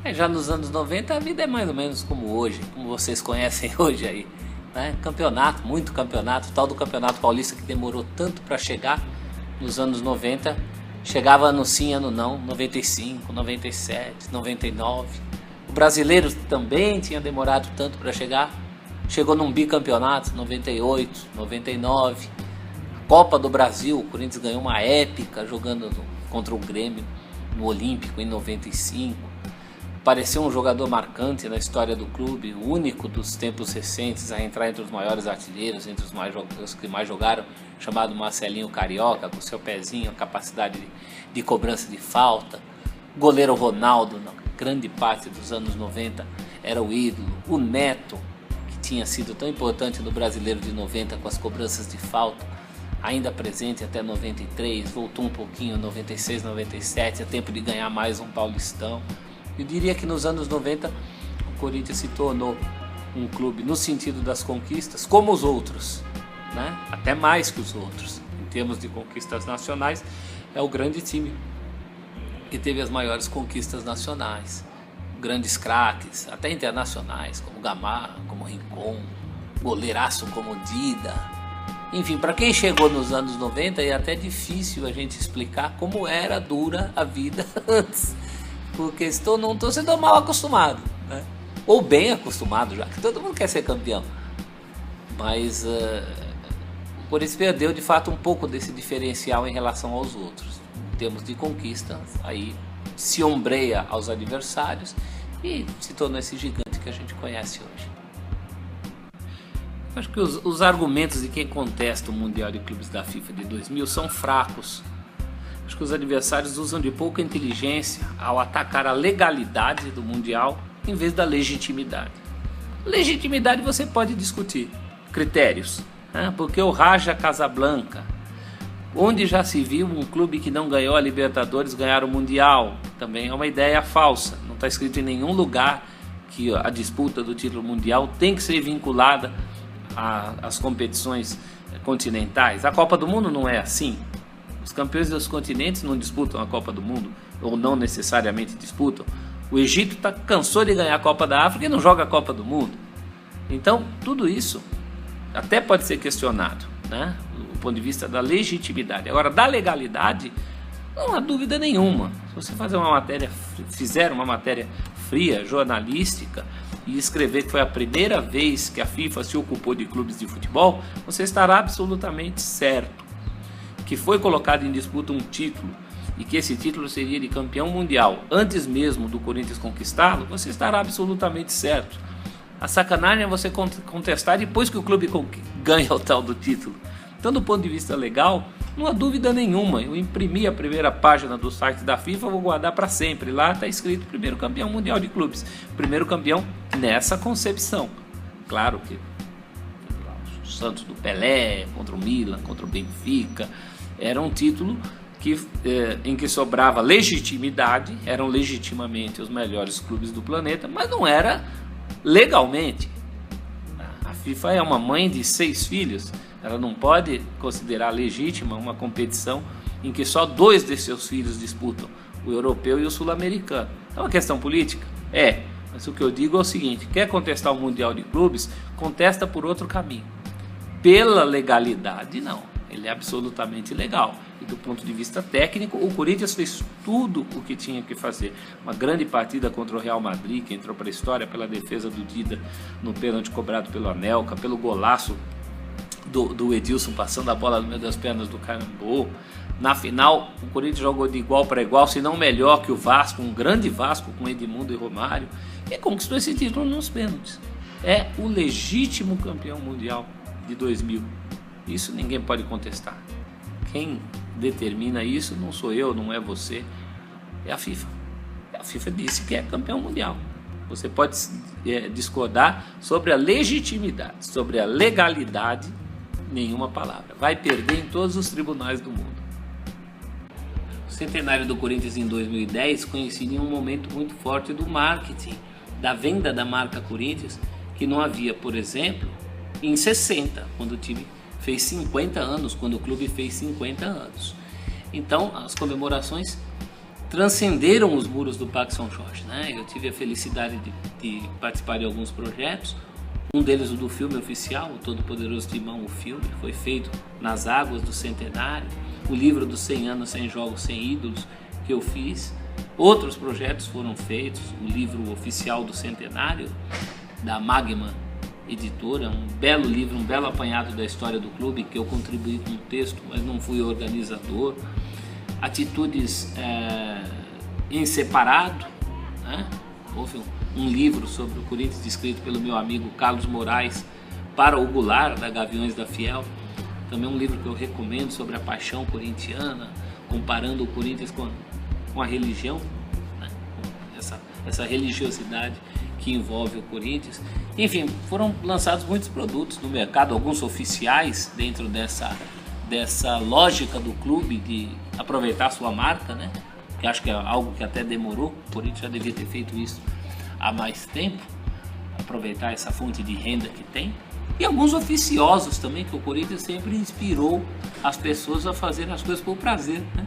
Mas já nos anos 90 a vida é mais ou menos como hoje, como vocês conhecem hoje aí, né? Campeonato, muito campeonato, tal do Campeonato Paulista que demorou tanto para chegar nos anos 90, chegava ano sim, ano não, 95, 97, 99. O brasileiro também tinha demorado tanto para chegar, chegou num bicampeonato, 98, 99. A Copa do Brasil, o Corinthians ganhou uma épica jogando contra o Grêmio no Olímpico em 95. Pareceu um jogador marcante na história do clube, o único dos tempos recentes a entrar entre os maiores artilheiros, entre os que mais jogaram, chamado Marcelinho Carioca, com seu pezinho, a capacidade de cobrança de falta. O goleiro Ronaldo, na grande parte dos anos 90, era o ídolo. O Neto, que tinha sido tão importante no Brasileiro de 90 com as cobranças de falta, ainda presente até 93, voltou um pouquinho em 96, 97, é tempo de ganhar mais um Paulistão. Eu diria que nos anos 90 o Corinthians se tornou um clube no sentido das conquistas, como os outros, né? Até mais que os outros. Em termos de conquistas nacionais, é o grande time que teve as maiores conquistas nacionais. Grandes craques, até internacionais, como Gamarra, como Rincon, goleiraço como Dida. Enfim, para quem chegou nos anos 90 é até difícil a gente explicar como era dura a vida antes. Porque não estou sendo mal acostumado, né? Ou bem acostumado já, que todo mundo quer ser campeão. Mas o Corinthians perdeu de fato um pouco desse diferencial em relação aos outros. Em termos de conquista, aí se ombreia aos adversários e se tornou esse gigante que a gente conhece hoje. Acho que os argumentos de quem contesta o Mundial de Clubes da FIFA de 2000 são fracos. Acho que os adversários usam de pouca inteligência ao atacar a legalidade do Mundial em vez da legitimidade. Legitimidade você pode discutir, critérios, né? Porque o Raja Casablanca, onde já se viu um clube que não ganhou a Libertadores ganhar o Mundial, também é uma ideia falsa. Não está escrito em nenhum lugar que a disputa do título mundial tem que ser vinculada às competições continentais. A Copa do Mundo não é assim. Os campeões dos continentes não disputam a Copa do Mundo, ou não necessariamente disputam. O Egito cansou de ganhar a Copa da África e não joga a Copa do Mundo. Então, tudo isso até pode ser questionado, né? Do ponto de vista da legitimidade. Agora, da legalidade, não há dúvida nenhuma. Se você fizer uma matéria fria, jornalística, e escrever que foi a primeira vez que a FIFA se ocupou de clubes de futebol, você estará absolutamente certo. Que foi colocado em disputa um título e que esse título seria de campeão mundial antes mesmo do Corinthians conquistá-lo, você estará absolutamente certo. A sacanagem é você contestar depois que o clube ganha o tal do título. Então, do ponto de vista legal, não há dúvida nenhuma. Eu imprimi a primeira página do site da FIFA, vou guardar para sempre. Lá está escrito primeiro campeão mundial de clubes. Primeiro campeão nessa concepção. Claro que o Santos do Pelé, contra o Milan, contra o Benfica, era um título em que sobrava legitimidade, eram legitimamente os melhores clubes do planeta, mas não era legalmente. A FIFA é uma mãe de 6 filhos, ela não pode considerar legítima uma competição em que só 2 de seus filhos disputam, o europeu e o sul-americano. É uma questão política? É, mas o que eu digo é o seguinte: quer contestar o Mundial de Clubes, contesta por outro caminho. Pela legalidade, não. Ele é absolutamente legal. E do ponto de vista técnico, o Corinthians fez tudo o que tinha que fazer. Uma grande partida contra o Real Madrid, que entrou para a história pela defesa do Dida no pênalti cobrado pelo Anelka, pelo golaço do Edilson passando a bola no meio das pernas do Carambô. Na final, o Corinthians jogou de igual para igual, se não melhor que o Vasco, um grande Vasco com Edmundo e Romário, e conquistou esse título nos pênaltis. É o legítimo campeão mundial de 2000. Isso ninguém pode contestar. Quem determina isso não sou eu, não é você, é a FIFA. A FIFA disse que é campeão mundial. Você pode discordar sobre a legitimidade, sobre a legalidade, nenhuma palavra. Vai perder em todos os tribunais do mundo. O centenário do Corinthians em 2010 coincidia um momento muito forte do marketing, da venda da marca Corinthians, que não havia, por exemplo, em 60, quando o time fez 50 anos, quando o clube fez 50 anos. Então, as comemorações transcenderam os muros do Parque São Jorge, né? Eu tive a felicidade de participar de alguns projetos, um deles o do filme oficial, o Todo Poderoso Timão, o filme, foi feito nas águas do centenário, o livro dos 100 anos, 100 jogos, 100 ídolos que eu fiz, outros projetos foram feitos, o livro oficial do centenário, da Magma Editora, um belo livro, um belo apanhado da história do clube, que eu contribuí com o texto, mas não fui organizador. Atitudes em separado, né? Houve um livro sobre o Corinthians escrito pelo meu amigo Carlos Moraes para o Goulart, da Gaviões da Fiel, também um livro que eu recomendo sobre a paixão corintiana, comparando o Corinthians com a religião, né? Essa religiosidade que envolve o Corinthians. Enfim, foram lançados muitos produtos no mercado, alguns oficiais dentro dessa lógica do clube de aproveitar a sua marca, né? Que acho que é algo que até demorou, o Corinthians já devia ter feito isso há mais tempo, aproveitar essa fonte de renda que tem. E alguns oficiosos também, que o Corinthians sempre inspirou as pessoas a fazerem as coisas por prazer, né?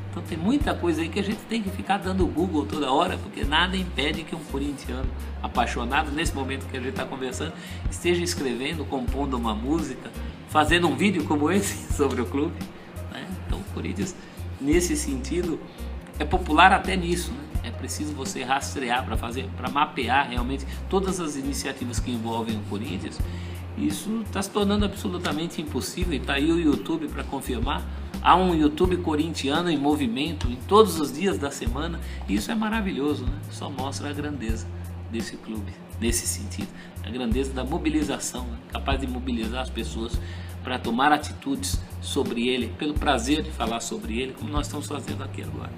Então tem muita coisa aí que a gente tem que ficar dando Google toda hora, porque nada impede que um corintiano apaixonado, nesse momento que a gente está conversando, esteja escrevendo, compondo uma música, fazendo um vídeo como esse sobre o clube, né? Então o Corinthians, nesse sentido, é popular até nisso, né? É preciso você rastrear para mapear realmente todas as iniciativas que envolvem o Corinthians. Isso está se tornando absolutamente impossível e está aí o YouTube para confirmar. Há um YouTube corintiano em movimento em todos os dias da semana e isso é maravilhoso, né? Só mostra a grandeza desse clube, nesse sentido. A grandeza da mobilização, né? Capaz de mobilizar as pessoas para tomar atitudes sobre ele, pelo prazer de falar sobre ele, como nós estamos fazendo aqui agora.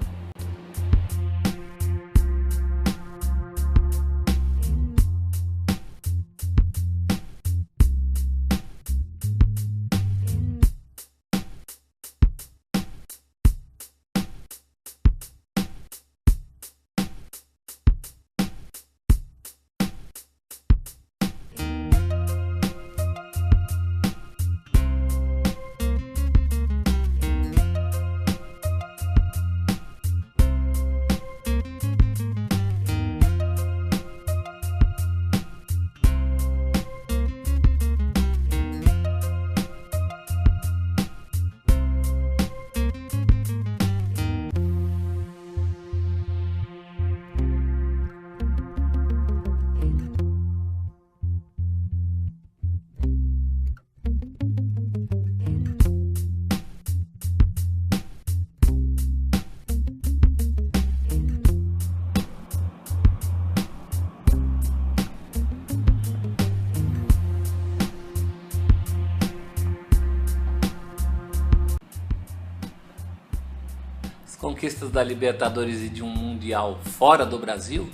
Conquistas da Libertadores e de um Mundial fora do Brasil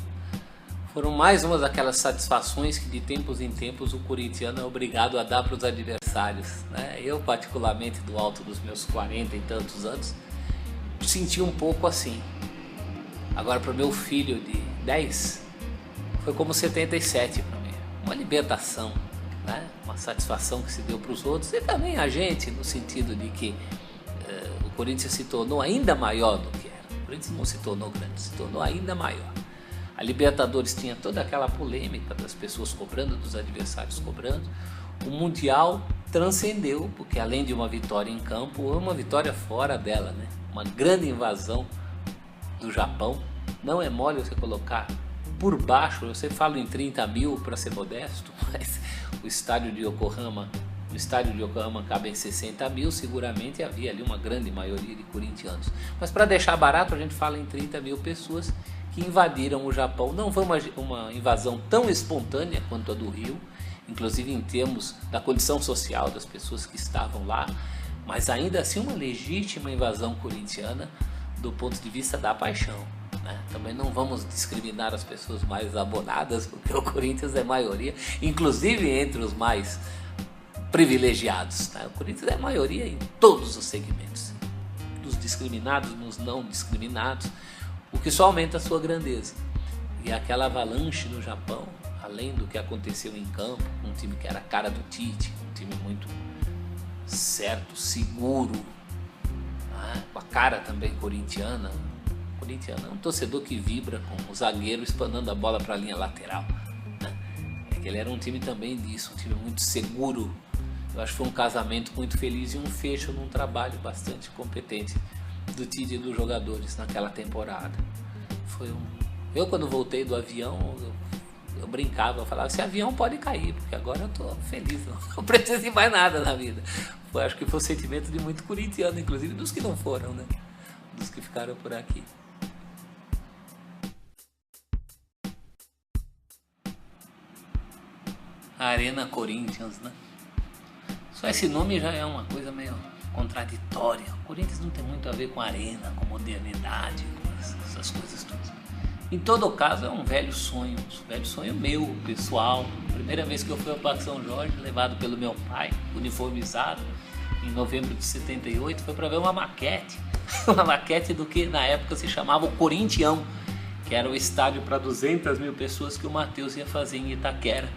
foram mais uma daquelas satisfações que de tempos em tempos o corintiano é obrigado a dar para os adversários, né? Eu particularmente, do alto dos meus 40 e tantos anos, senti um pouco assim. Agora para o meu filho de 10 foi como 77 para mim, uma libertação, né? Uma satisfação que se deu para os outros e também a gente, no sentido de que o Corinthians se tornou ainda maior do que era. O Corinthians não se tornou grande, se tornou ainda maior. A Libertadores tinha toda aquela polêmica das pessoas cobrando, dos adversários cobrando. O Mundial transcendeu, porque além de uma vitória em campo, uma vitória fora dela, né? Uma grande invasão do Japão. Não é mole você colocar por baixo, eu sempre falo em 30 mil para ser modesto, mas o estádio de Yokohama, no estádio de Yokohama cabem 60 mil, seguramente havia ali uma grande maioria de corintianos. Mas para deixar barato, a gente fala em 30 mil pessoas que invadiram o Japão. Não foi uma invasão tão espontânea quanto a do Rio, inclusive em termos da condição social das pessoas que estavam lá, mas ainda assim uma legítima invasão corintiana do ponto de vista da paixão, né? Também não vamos discriminar as pessoas mais abonadas, porque o Corinthians é maioria, inclusive entre os mais privilegiados, né? O Corinthians é a maioria em todos os segmentos, nos discriminados, nos não discriminados, o que só aumenta a sua grandeza. E aquela avalanche no Japão, além do que aconteceu em campo, um time que era a cara do Tite, um time muito certo, seguro, né? Com a cara também corintiana, corintiano é um torcedor que vibra com o zagueiro espanando a bola para a linha lateral, né? É que ele era um time também disso, um time muito seguro. Eu acho que foi um casamento muito feliz e um fecho num trabalho bastante competente do Tite e dos jogadores naquela temporada. Eu quando voltei do avião, eu brincava, eu falava, esse avião pode cair, porque agora eu tô feliz, não preciso de mais nada na vida. Acho que foi o sentimento de muito corintiano, inclusive dos que não foram, né? Dos que ficaram por aqui. Arena Corinthians, né? Só esse nome já é uma coisa meio contraditória. O Corinthians não tem muito a ver com arena, com modernidade, com essas coisas todas. Em todo caso, é um velho sonho meu, pessoal. Primeira vez que eu fui ao Parque São Jorge, levado pelo meu pai, uniformizado, em novembro de 78, foi para ver uma maquete. Uma maquete do que na época se chamava o Corintião, que era o estádio para 200 mil pessoas que o Matheus ia fazer em Itaquera.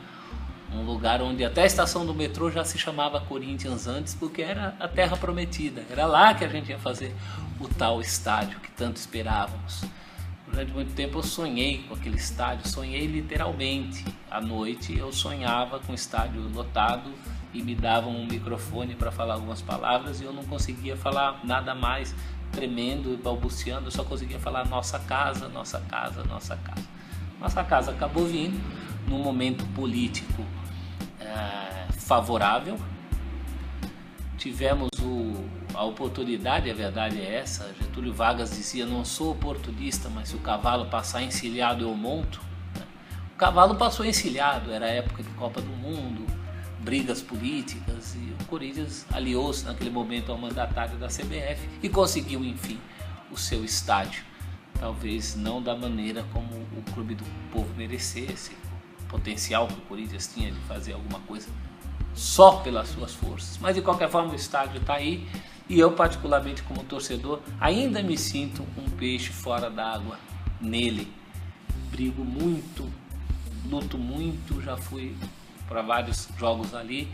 Um lugar onde até a estação do metrô já se chamava Corinthians antes, porque era a terra prometida. Era lá que a gente ia fazer o tal estádio que tanto esperávamos. Durante muito tempo eu sonhei com aquele estádio, sonhei literalmente. À noite eu sonhava com o estádio lotado e me davam um microfone para falar algumas palavras e eu não conseguia falar nada mais, tremendo e balbuciando, eu só conseguia falar nossa casa, nossa casa, nossa casa. Nossa casa acabou vindo num momento político favorável. Tivemos a oportunidade, a verdade é essa, Getúlio Vargas dizia, não sou oportunista, mas se o cavalo passar encilhado eu monto. O cavalo passou encilhado, era a época de Copa do Mundo, brigas políticas, e o Corinthians aliou-se naquele momento ao mandatário da CBF e conseguiu, enfim, o seu estádio. Talvez não da maneira como o Clube do Povo merecesse, o potencial que o Corinthians tinha de fazer alguma coisa só pelas suas forças, mas de qualquer forma o estádio está aí e eu, particularmente como torcedor, ainda me sinto um peixe fora d'água nele. Brigo muito, luto muito, já fui para vários jogos ali,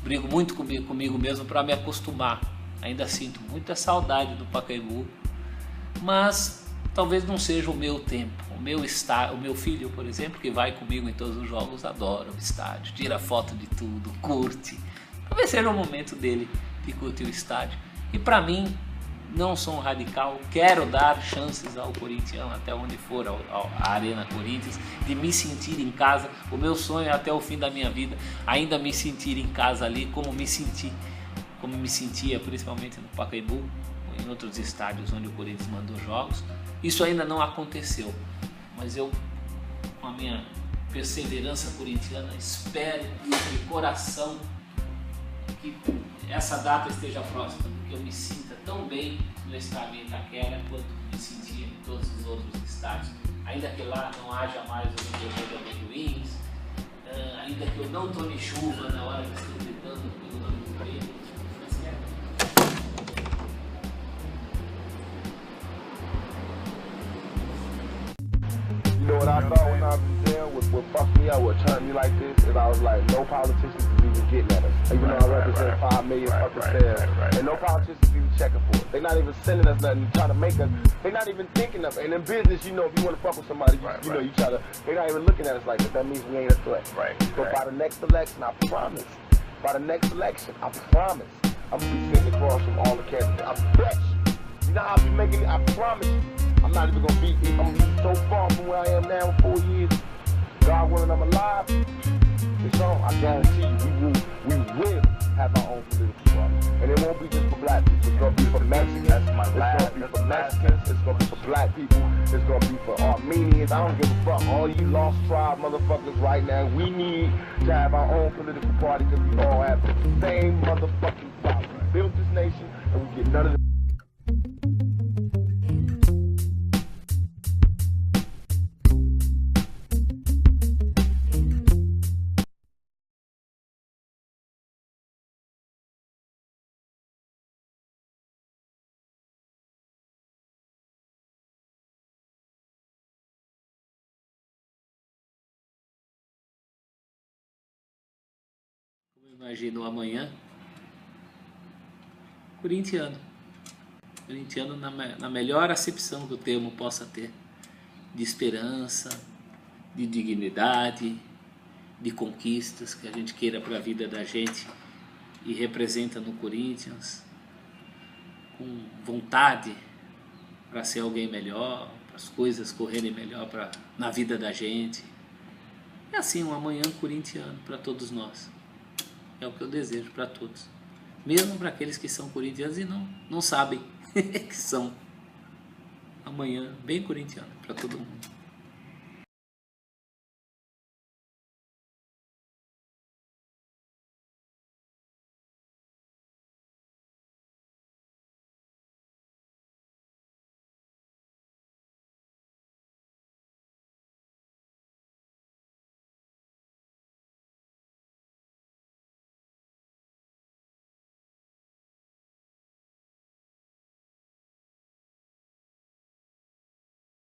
brigo muito comigo mesmo para me acostumar. Ainda sinto muita saudade do Pacaembu, mas talvez não seja o meu tempo. O meu filho, por exemplo, que vai comigo em todos os jogos, adora o estádio, tira foto de tudo, curte. Talvez seja o momento dele de curtir o estádio. E para mim, não sou um radical, quero dar chances ao corintiano, até onde for, a Arena Corinthians, de me sentir em casa. O meu sonho é até o fim da minha vida, ainda me sentir em casa ali, como me sentia principalmente no Pacaembu, ou em outros estádios onde o Corinthians mandou jogos. Isso ainda não aconteceu, mas eu, com a minha perseverança corintiana, espero de coração que essa data esteja próxima, porque eu me sinta tão bem no estádio em Itaquera quanto me sentia em todos os outros estádios, ainda que lá não haja mais o vendedor de amendoins, ainda que eu não tome chuva na hora que estou gritando pelo nome do prêmio. You know what I thought when I was in jail? What fucked me up, what turned me like this, is I was like, no politicians is even getting at us. Even though I represent 5 million fucking shares, and no politicians even checking for it. They're not even sending us nothing, trying to make us, they're not even thinking of it. And in business, you know, if you want to fuck with somebody, you know, you try to, they're not even looking at us like that. That means we ain't a threat. But by the next election, I promise, I'm gonna be sitting across from all the candidates. I bet you. You know how I be making it? I promise you. I'm not even gonna be, I'm gonna be so far from where I am now in 4 years. God willing, I'm alive. It's on. I guarantee you, we will have our own political party. And it won't be just for black people. It's gonna be for Mexicans. It's gonna be for Mexicans. It's gonna be for black people. It's gonna be for Armenians. I don't give a fuck. All you lost tribe motherfuckers right now, we need to have our own political party because we all have the same motherfucking power. We built this nation and we get none of the Imagino amanhã corintiano. Corintiano na melhor acepção que o termo possa ter, de esperança, de dignidade, de conquistas que a gente queira para a vida da gente e representa no Corinthians, com vontade para ser alguém melhor, para as coisas correrem melhor na vida da gente. É assim, um amanhã corintiano para todos nós. É o que eu desejo para todos. Mesmo para aqueles que são corintianos e não sabem que são. Amanhã bem corintiano para todo mundo.